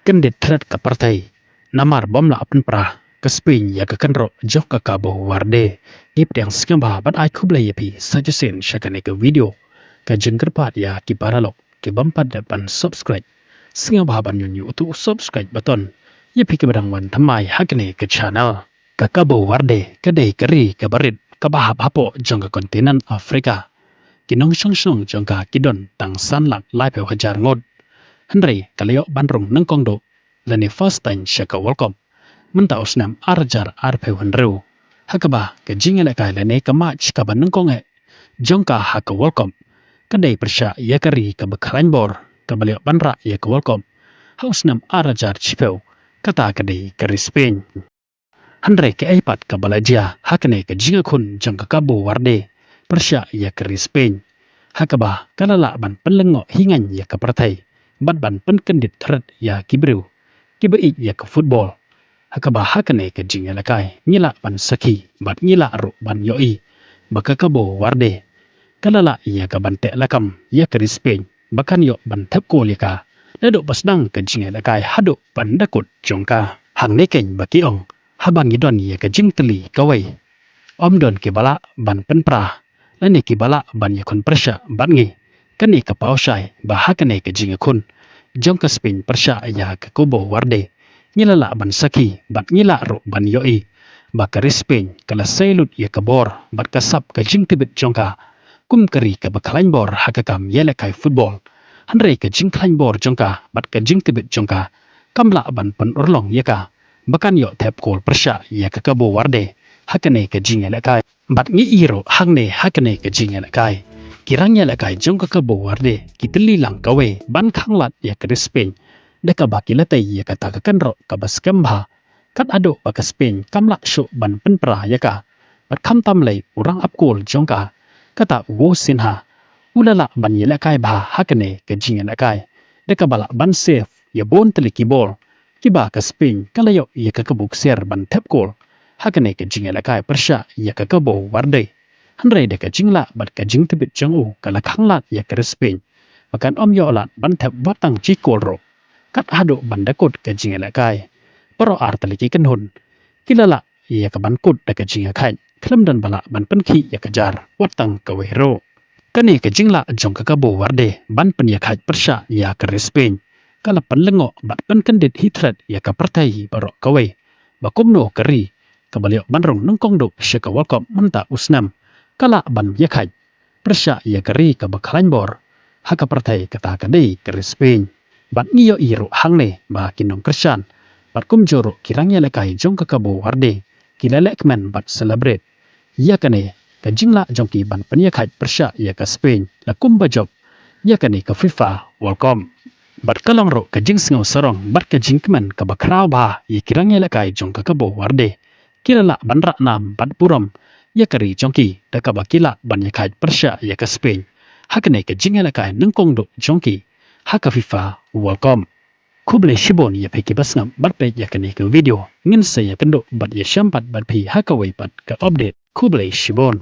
Kendit threat ka partai. Namar bom la apen pra. Ke Spain ya ke kenro jok ka kabo warde. Ip yang skamba bat ai kuble yapi saja sen syakane ke video. Ka jengkerpat ya ki paralok. Ki bampat depan subscribe. Skamba ban yunyu tu subscribe button. Yapi ke badang wan tamai hakane ke channel. Ka kabo warde kedai keri ke barit. Ka bahap hapo jong ke kontinent Afrika. Kinong shong jong ka kidon tang sanlak lai pe hajar ngod. Henry kaleo bandrung nengkong do lani first time syaka welcome menta usnam arjar arpe henru hakaba ke jingele kai lani ke match ka ban nengkong jongka haka welcome kadai persya ya kari ke bekalain bor ke baleo bandra ya ke welcome hausnam arjar chipeu kata kadai kari Spain Henry ke iPad ke balajia hakane ke jinga kun jongka kabo warde persya ya kari Spain hakaba kalala ban penlengo hingan ya ke partai bat ban penkendit threat ya kibreu kibai ya ke football hakaba hakane ke jingela kai nyila ban saki bat nyila ru ban yoi baka kabo warde kalala ya ke ban te lakam ya ke Spain bakan yo ban thep ko lika ledo pasdang ke jingela kai hado ban dakut jongka hang nekeng baki ong habang idon ya ke jingteli kawai om don ke bala ban penpra lani ke bala ban yakun persya ban ngi kani ke pausai bahakane ke jingakun jong ke Spain persya ya ke kubo warde ngilala ban saki bat ngila ro ban yoi bakari Spain kala selut ya ke bor bat kasap ke jing tibet jongka kum keri ke bakalain bor hakakam yele kai football hanre ke jing klain bor jongka bat ke jing tibet jongka kamla ban pen urlong yaka bakan yo tep kol persya ya ke kubo warde hakane ke jing ele kai bat ngi iro hangne hakane ke jing ele kai kirangnya lakai jong ke kebo warde kiteli lang kawe ban khanglat ya ke Spain deka baki latai ya kata ke kenro ka baskamba kat ado ba ke Spain kamla shu ban penpra ya ka bat kham tam lai urang apkol jongka kata wo sinha ulala ban ya lakai ba hakane ke jing lakai deka bala ban safe ya bon teliki bol kiba ke Spain kalayo ya ke kebuk ser ban tep kol hakane ke jing lakai persya ya ke kebo warde Henry deka jingla bat ka jing tibit jangu kala khanglat ya ke Spain makan om yo lat ban thep batang chikol ro kat hado ban dakut ke jing kai pro artaliki kenhun kilala ya ke ban kut deka jing kai klem dan bala ban penki ya kejar watang ke wero kani ke jingla jong ka kabo warde ban pen ya kai persya ya ke Spain kala penlengo bat pen kendit hitret ya ke partai baro kawe bakumno keri kabalio banrong nengkong do syaka welcome menta usnam kala ban yakai persya ya keri ke bakalain bor haka partai kata kadai ke Spain bat ngiyo iro hangne ba kinong kersan bat kumjoro kirangnya lekai jong ke kabo warde kilalekmen bat celebrate ya kane ke jingla jongki ban penyakai persya ya ke Spain la kumba job ya kane ke FIFA welcome bat kalong ro ke jing singau sarong bat ke jingkemen ke bakrau ba ya kirangnya lekai jong ke kabo warde kilala ban rak nam bat puram ya kari jongki deka bakila ban yakai persya ya ke Spain hakane ke jingela kai nengkong do jongki haka FIFA welcome kuble shibon ya peki basngam bat pe ya kane ke video ngin saya kendo bat ya syampat bat pi haka wai bat ke update kuble shibon